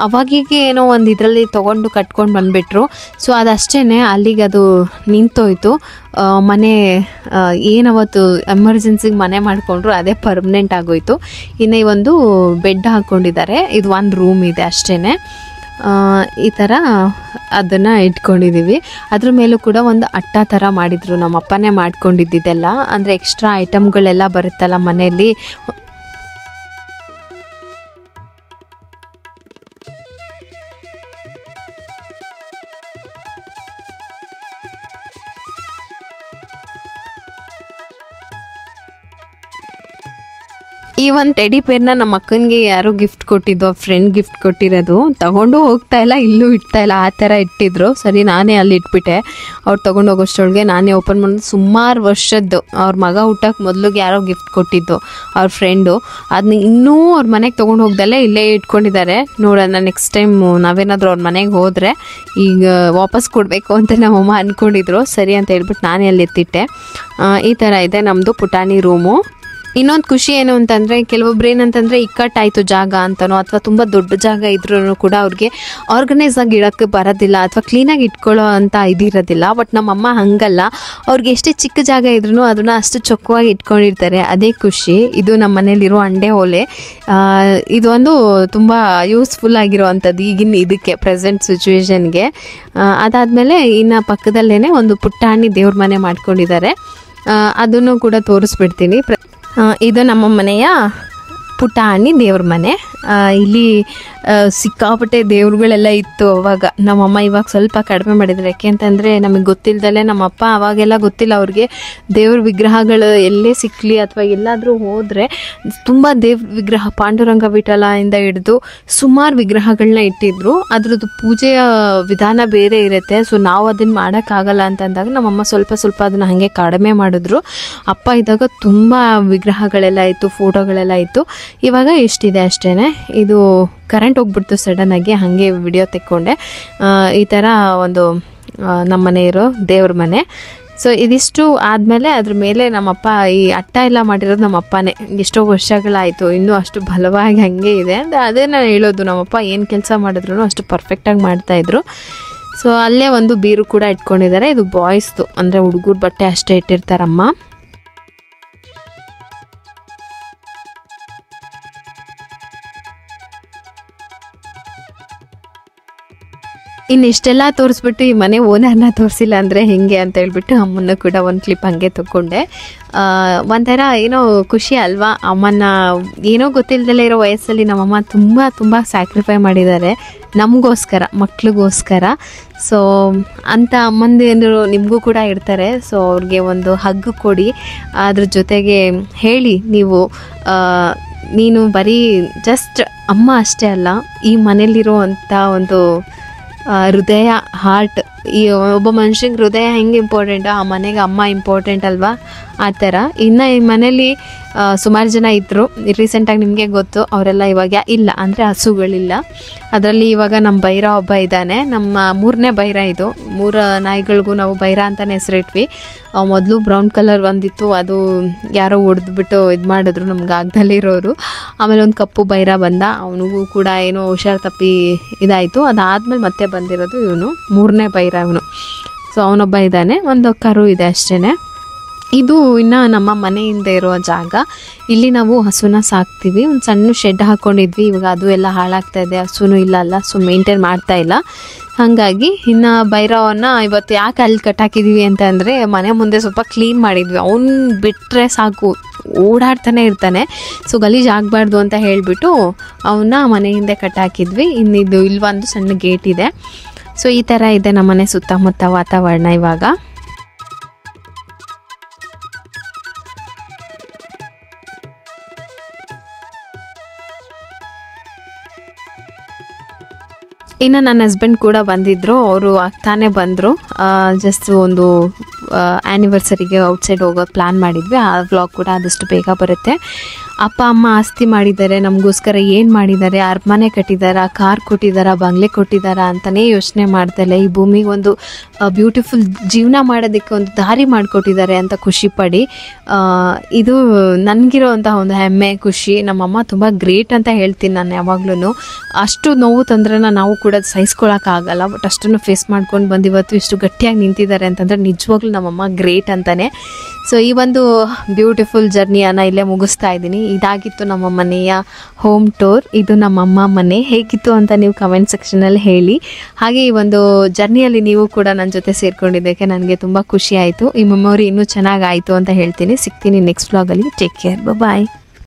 ಅವಾಗೀಗೆ ಏನೋ ಒಂದು ಇದರಲ್ಲಿ ತೊಗೊಂಡು ಕಟ್ಕೊಂಡು ಬಂದುಬಿಟ್ರು. ಸೊ ಅದಷ್ಟೇ ಅಲ್ಲಿಗೆ ಅದು ನಿಂತೋಯ್ತು. ಮನೆ ಏನವತ್ತು ಎಮರ್ಜೆನ್ಸಿಗೆ ಮನೆ ಮಾಡಿಕೊಂಡ್ರು ಅದೇ ಪರ್ಮನೆಂಟ್ ಆಗೋಯ್ತು. ಇನ್ನು ಈ ಒಂದು ಬೆಡ್ ಹಾಕ್ಕೊಂಡಿದ್ದಾರೆ, ಇದು ಒಂದು ರೂಮ್ ಇದೆ ಅಷ್ಟೇ. ಈ ಥರ ಅದನ್ನು ಇಟ್ಕೊಂಡಿದ್ದೀವಿ. ಅದ್ರ ಮೇಲೂ ಕೂಡ ಒಂದು ಅಟ್ಟ ಥರ ಮಾಡಿದರು, ನಮ್ಮ ಅಪ್ಪನೇ ಮಾಡ್ಕೊಂಡಿದ್ದೆಲ್ಲ. ಅಂದರೆ ಎಕ್ಸ್ಟ್ರಾ ಐಟಮ್ಗಳೆಲ್ಲ ಬರುತ್ತಲ್ಲ ಮನೆಯಲ್ಲಿ. ಈ ಒಂದು ಟೆಡಿ ಪೇರ್ನ ನಮ್ಮ ಅಕ್ಕನಿಗೆ ಯಾರೋ ಗಿಫ್ಟ್ ಕೊಟ್ಟಿದ್ದು, ಫ್ರೆಂಡ್ ಗಿಫ್ಟ್ ಕೊಟ್ಟಿರೋದು. ತಗೊಂಡು ಹೋಗ್ತಾ ಇಲ್ಲ, ಇಲ್ಲೂ ಇಡ್ತಾ ಇಲ್ಲ, ಆ ಥರ ಇಟ್ಟಿದ್ರು. ಸರಿ ನಾನೇ ಅಲ್ಲಿ ಇಟ್ಬಿಟ್ಟೆ. ಅವ್ರು ತೊಗೊಂಡು ಹೋಗೋಷ್ಟೊಳಗೆ ನಾನೇ ಓಪನ್ ಮಾಡಿದ್ದು. ಸುಮಾರು ವರ್ಷದ್ದು, ಅವ್ರ ಮಗ ಹುಟ್ಟಕ್ಕೆ ಮೊದಲಿಗೆ ಯಾರೋ ಗಿಫ್ಟ್ ಕೊಟ್ಟಿದ್ದು ಅವ್ರ ಫ್ರೆಂಡು. ಅದನ್ನ ಇನ್ನೂ ಅವ್ರ ಮನೆಗೆ ತೊಗೊಂಡು ಹೋಗ್ದಲ್ಲೇ ಇಲ್ಲೇ ಇಟ್ಕೊಂಡಿದ್ದಾರೆ. ನೋಡೋಣ ನೆಕ್ಸ್ಟ್ ಟೈಮ್ ನಾವೇನಾದರೂ ಅವ್ರ ಮನೆಗೆ ಹೋದರೆ ಈಗ ವಾಪಸ್ ಕೊಡಬೇಕು ಅಂತ ನಮ್ಮಮ್ಮ ಅಂದ್ಕೊಂಡಿದ್ರು. ಸರಿ ಅಂತ ಹೇಳ್ಬಿಟ್ಟು ನಾನೇ ಅಲ್ಲಿ ಎತ್ತಿಟ್ಟೆ. ಈ ಥರ ಇದೆ ನಮ್ಮದು ಪುಟಾಣಿ ರೂಮು. ಇನ್ನೊಂದು ಖುಷಿ ಏನು ಅಂತಂದರೆ, ಕೆಲವೊಬ್ರು ಏನಂತಂದರೆ ಇಕ್ಕಟ್ಟಾಯಿತು ಜಾಗ ಅಂತನೋ ಅಥವಾ ತುಂಬ ದೊಡ್ಡ ಜಾಗ ಇದ್ರೂ ಕೂಡ ಅವ್ರಿಗೆ ಆರ್ಗನೈಸ್ ಆಗಿ ಇಡೋಕ್ಕೆ ಬರೋದಿಲ್ಲ ಅಥವಾ ಕ್ಲೀನಾಗಿ ಇಟ್ಕೊಳ್ಳೋ ಅಂತ ಇದಿರೋದಿಲ್ಲ. ಬಟ್ ನಮ್ಮಮ್ಮ ಹಾಗಲ್ಲ, ಅವ್ರಿಗೆ ಎಷ್ಟೇ ಚಿಕ್ಕ ಜಾಗ ಇದ್ರೂ ಅದನ್ನು ಅಷ್ಟು ಚೊಕ್ಕವಾಗಿ ಇಟ್ಕೊಂಡಿರ್ತಾರೆ. ಅದೇ ಖುಷಿ. ಇದು ನಮ್ಮ ಮನೇಲಿರೋ ಅಂಡೆ ಓಲೆ. ಇದೊಂದು ತುಂಬ ಯೂಸ್ಫುಲ್ ಆಗಿರೋವಂಥದ್ದು ಈಗಿನ ಇದಕ್ಕೆ, ಪ್ರೆಸೆಂಟ್ ಸಿಚುವೇಶನ್ಗೆ. ಅದಾದಮೇಲೆ ಇನ್ನು ಪಕ್ಕದಲ್ಲೇ ಒಂದು ಪುಟ್ಟಾಣಿ ದೇವ್ರ ಮನೆ ಮಾಡ್ಕೊಂಡಿದ್ದಾರೆ, ಅದನ್ನು ಕೂಡ ತೋರಿಸ್ಬಿಡ್ತೀನಿ. ಇದು ನಮ್ಮ ಮನೆಯ ಪುಟಾಣಿ ದೇವ್ರ ಮನೆ. ಇಲ್ಲಿ ಸಿಕ್ಕಾಪಟ್ಟೆ ದೇವ್ರುಗಳೆಲ್ಲ ಇತ್ತು ಅವಾಗ. ನಮ್ಮಮ್ಮ ಇವಾಗ ಸ್ವಲ್ಪ ಕಡಿಮೆ ಮಾಡಿದ್ರು, ಯಾಕೆ ಅಂತಂದರೆ ನಮಗೆ ಗೊತ್ತಿಲ್ಲದಲ್ಲೇ ನಮ್ಮಪ್ಪ ಅವಾಗೆಲ್ಲ ಗೊತ್ತಿಲ್ಲ ಅವ್ರಿಗೆ ದೇವ್ರ ವಿಗ್ರಹಗಳು ಎಲ್ಲೇ ಸಿಕ್ಕಲಿ ಅಥವಾ ಎಲ್ಲಾದರೂ ಹೋದರೆ ತುಂಬ ದೇವ್ರ ವಿಗ್ರಹ, ಪಾಂಡುರಂಗ ವಿಠಲಿಂದ ಹಿಡಿದು ಸುಮಾರು ವಿಗ್ರಹಗಳನ್ನ ಇಟ್ಟಿದ್ರು. ಅದ್ರದ್ದು ಪೂಜೆಯ ವಿಧಾನ ಬೇರೆ ಇರುತ್ತೆ. ಸೊ ನಾವು ಅದನ್ನು ಮಾಡೋಕ್ಕಾಗಲ್ಲ ಅಂತಂದಾಗ ನಮ್ಮಮ್ಮ ಸ್ವಲ್ಪ ಅದನ್ನು ಹಾಗೆ ಕಡಿಮೆ ಮಾಡಿದ್ರು. ಅಪ್ಪ ಇದ್ದಾಗ ತುಂಬ ವಿಗ್ರಹಗಳೆಲ್ಲ ಇತ್ತು, ಫೋಟೋಗಳೆಲ್ಲ ಇತ್ತು. ಇವಾಗ ಇಷ್ಟಿದೆ ಅಷ್ಟೇ. ಇದು ಕರೆಂಟ್ ಹೋಗ್ಬಿಡ್ತು ಸಡನ್ನಾಗಿ, ಹಾಗೆ ವಿಡಿಯೋ ತೆಕ್ಕೊಂಡೆ. ಈ ಥರ ಒಂದು ನಮ್ಮ ಮನೆ ಇರೋ ದೇವ್ರ ಮನೆ. ಸೊ ಇದಿಷ್ಟು ಆದಮೇಲೆ ಅದ್ರ ಮೇಲೆ ನಮ್ಮಪ್ಪ ಈ ಅಟ್ಟ ಎಲ್ಲ ಮಾಡಿರೋದು ನಮ್ಮಪ್ಪನೇ. ಎಷ್ಟೋ ವರ್ಷಗಳಾಯಿತು, ಇನ್ನೂ ಅಷ್ಟು ಬಲವಾಗಿ ಹಾಗೆ ಇದೆ. ಅದೇ ನಾನು ಹೇಳೋದು, ನಮ್ಮಪ್ಪ ಏನು ಕೆಲಸ ಮಾಡಿದ್ರು ಅಷ್ಟು ಪರ್ಫೆಕ್ಟಾಗಿ ಮಾಡ್ತಾಯಿದ್ರು. ಸೊ ಅಲ್ಲೇ ಒಂದು ಬೀರು ಕೂಡ ಇಟ್ಕೊಂಡಿದ್ದಾರೆ. ಇದು ಬಾಯ್ಸ್ದು, ಅಂದರೆ ಹುಡುಗರ ಬಟ್ಟೆ ಅಷ್ಟೇ ಇಟ್ಟಿರ್ತಾರಮ್ಮ. ಇನ್ನು ಇಷ್ಟೆಲ್ಲ ತೋರಿಸ್ಬಿಟ್ಟು ಈ ಮನೆ ಓನರ್ನ ತೋರಿಸಿಲ್ಲ ಅಂದರೆ ಹೇಗೆ ಅಂತ ಹೇಳ್ಬಿಟ್ಟು ಅಮ್ಮನ್ನು ಕೂಡ ಒಂದು ಕ್ಲಿಪ್ ಹಂಗೆ ತಗೊಂಡೆ. ಒಂಥರ ಏನೋ ಖುಷಿ ಅಲ್ವಾ, ಅಮ್ಮನ ಏನೋ ಗೊತ್ತಿಲ್ಲದಲ್ಲೇ ಇರೋ ವಯಸ್ಸಲ್ಲಿ ನಮ್ಮಮ್ಮ ತುಂಬ ತುಂಬ ಸ್ಯಾಕ್ರಿಫೈ ಮಾಡಿದ್ದಾರೆ ನಮಗೋಸ್ಕರ, ಮಕ್ಳಿಗೋಸ್ಕರ. ಸೊ ಅಂಥ ಅಮ್ಮಂದಿರು ನಿಮಗೂ ಕೂಡ ಇರ್ತಾರೆ. ಸೊ ಅವ್ರಿಗೆ ಒಂದು ಹಗ್ಗು ಕೊಡಿ, ಅದ್ರ ಜೊತೆಗೆ ಹೇಳಿ ನೀವು ನೀನು ಬರೀ ಜಸ್ಟ್ ಅಮ್ಮ ಅಷ್ಟೇ ಅಲ್ಲ, ಈ ಮನೇಲಿರುವಂಥ ಒಂದು ಹೃದಯ, ಹಾರ್ಟ್. ಈ ಒಬ್ಬ ಮನುಷ್ಯಂಗೆ ಹೃದಯ ಹೆಂಗೆ ಇಂಪಾರ್ಟೆಂಟೋ ಆ ಮನೆಗೆ ಅಮ್ಮ ಇಂಪಾರ್ಟೆಂಟ್ ಅಲ್ವಾ, ಆ ಥರ. ಇನ್ನು ಈ ಮನೇಲಿ ಸುಮಾರು ಜನ ಇದ್ದರು, ರೀಸೆಂಟಾಗಿ ನಿಮಗೆ ಗೊತ್ತು, ಅವರೆಲ್ಲ ಇವಾಗ ಇಲ್ಲ, ಅಂದರೆ ಹಸುಗಳಿಲ್ಲ. ಅದರಲ್ಲಿ ಇವಾಗ ನಮ್ಮ ಬೈರ ಒಬ್ಬ ಇದ್ದಾನೆ, ನಮ್ಮ 3ನೇ ಬೈರ ಇದು. 3 ನಾಯಿಗಳಿಗೂ ನಾವು ಬೈರ ಅಂತಲೇ ಹೆಸರಿಟ್ವಿ. ಮೊದಲು ಬ್ರೌನ್ ಕಲರ್ ಒಂದಿತ್ತು, ಅದು ಯಾರೋ ಹೊಡೆದ್ಬಿಟ್ಟು ಇದು ಮಾಡಿದ್ರು ನಮ್ಗೆ ಆಗ್ದಲ್ಲಿರೋರು. ಆಮೇಲೆ ಒಂದು ಕಪ್ಪು ಬೈರ ಬಂದ, ಅವನಿಗೂ ಕೂಡ ಏನೋ ಹುಷಾರು ತಪ್ಪಿ ಇದಾಯಿತು. ಅದಾದಮೇಲೆ ಮತ್ತೆ ಬಂದಿರೋದು ಇವನು 3ನೇ ಬೈರ ಇವನು. ಸೊ ಅವನೊಬ್ಬ ಇದ್ದಾನೆ, ಒಂದು ಕರು ಇದೆ ಅಷ್ಟೇ. ಇದು ಇನ್ನು ನಮ್ಮ ಮನೆಯಿಂದ ಇರುವ ಜಾಗ. ಇಲ್ಲಿ ನಾವು ಹಸುನ ಸಾಕ್ತೀವಿ. ಒಂದು ಸಣ್ಣ ಶೆಡ್ ಹಾಕ್ಕೊಂಡಿದ್ವಿ, ಇವಾಗ ಅದು ಎಲ್ಲ ಹಾಳಾಗ್ತಾ ಇದೆ, ಹಸುನೂ ಇಲ್ಲ ಅಲ್ಲ, ಸೊ ಮೇಂಟೈನ್ ಮಾಡ್ತಾ ಇಲ್ಲ. ಹಾಗಾಗಿ ಇನ್ನು ಭೈರವನ್ನ ಇವತ್ತು ಯಾಕೆ ಅಲ್ಲಿ ಕಟ್ಟಾಕಿದ್ವಿ ಅಂತ ಅಂದರೆ, ಮನೆ ಮುಂದೆ ಸ್ವಲ್ಪ ಕ್ಲೀನ್ ಮಾಡಿದ್ವಿ. ಅವ್ನು ಬಿಟ್ಟರೆ ಸಾಕು, ಓಡಾಡ್ತಾನೆ ಇರ್ತಾನೆ. ಸೊ ಗಲೀಜು ಆಗಬಾರ್ದು ಅಂತ ಹೇಳಿಬಿಟ್ಟು ಅವನ್ನ ಮನೆ ಹಿಂದೆ ಕಟ್ಟಾಕಿದ್ವಿ. ಇನ್ನಿದು ಇಲ್ಲೊಂದು ಸಣ್ಣ ಗೇಟ್ ಇದೆ. ಸೊ ಈ ಥರ ಇದೆ ನಮ್ಮನೆ ಸುತ್ತಮುತ್ತ ವಾತಾವರಣ ಇವಾಗ. ಇನ್ನು ನನ್ನ ಹಸ್ಬೆಂಡ್ ಕೂಡ ಬಂದಿದ್ದರು, ಅವರು ಆಗ್ತಾನೆ ಬಂದರು. ಜಸ್ಟ್ ಒಂದು ಆ್ಯನಿವರ್ಸರಿಗೆ ಔಟ್ಸೈಡ್ ಹೋಗೋದು ಪ್ಲ್ಯಾನ್ ಮಾಡಿದ್ವಿ. ಆ ವ್ಲಾಗ್ ಕೂಡ ಆದಷ್ಟು ಬೇಗ ಬರುತ್ತೆ. ಅಪ್ಪ ಅಮ್ಮ ಆಸ್ತಿ ಮಾಡಿದ್ದಾರೆ, ನಮಗೋಸ್ಕರ ಏನು ಮಾಡಿದ್ದಾರೆ, ಅರಮನೆ ಕಟ್ಟಿದಾರಾ, ಕಾರ್ ಕೊಟ್ಟಿದ್ದಾರಾ, ಬಂಗ್ಲೆ ಕೊಟ್ಟಿದ್ದಾರಾ ಅಂತಲೇ ಯೋಚನೆ ಮಾಡ್ತಾಯಿಲ್ಲ. ಈ ಭೂಮಿಗೆ ಒಂದು ಬ್ಯೂಟಿಫುಲ್ ಜೀವನ ಮಾಡೋದಕ್ಕೆ ಒಂದು ದಾರಿ ಮಾಡಿಕೊಟ್ಟಿದ್ದಾರೆ ಅಂತ ಖುಷಿಪಡಿ. ಇದು ನನಗಿರೋವಂಥ ಒಂದು ಹೆಮ್ಮೆ, ಖುಷಿ. ನಮ್ಮಮ್ಮ ತುಂಬ ಗ್ರೇಟ್ ಅಂತ ಹೇಳ್ತೀನಿ ನಾನು ಯಾವಾಗ್ಲೂ. ಅಷ್ಟು ನೋವು ತೊಂದರೆನ ನಾವು ಕೂಡ ಸಹಿಸ್ಕೊಳಕ್ಕಾಗಲ್ಲ, ಬಟ್ ಅಷ್ಟನ್ನು ಫೇಸ್ ಮಾಡ್ಕೊಂಡು ಬಂದು ಇವತ್ತು ಇಷ್ಟು ಗಟ್ಟಿಯಾಗಿ ನಿಂತಿದ್ದಾರೆ ಅಂತಂದರೆ ನಿಜವಾಗ್ಲೂ ನಮ್ಮಮ್ಮ ಗ್ರೇಟ್ ಅಂತಲೇ. ಸೊ ಈ ಒಂದು ಬ್ಯೂಟಿಫುಲ್ ಜರ್ನಿಯನ್ನು ಇಲ್ಲೇ ಮುಗಿಸ್ತಾ ಇದ್ದೀನಿ. ಇದಾಗಿತ್ತು ನಮ್ಮ ಮನೆಯ ಹೋಮ್ ಟೂರ್. ಇದು ನಮ್ಮಮ್ಮ ಮನೆ. ಹೇಗಿತ್ತು ಅಂತ ನೀವು ಕಮೆಂಟ್ ಸೆಕ್ಷನಲ್ಲಿ ಹೇಳಿ. ಹಾಗೆ ಈ ಒಂದು ಜರ್ನಿಯಲ್ಲಿ ನೀವು ಕೂಡ ನನ್ನ ಜೊತೆ ಸೇರ್ಕೊಂಡಿದ್ದಕ್ಕೆ ನನಗೆ ತುಂಬ ಖುಷಿ ಆಯಿತು. ಈ ಮೆಮೊರಿ ಇನ್ನೂ ಚೆನ್ನಾಗಾಯಿತು ಅಂತ ಹೇಳ್ತೀನಿ. ಸಿಗ್ತೀನಿ ನೆಕ್ಸ್ಟ್ ವ್ಲಾಗಲ್ಲಿ. ಟೇಕ್ ಕೇರ್, ಬಾಯ್.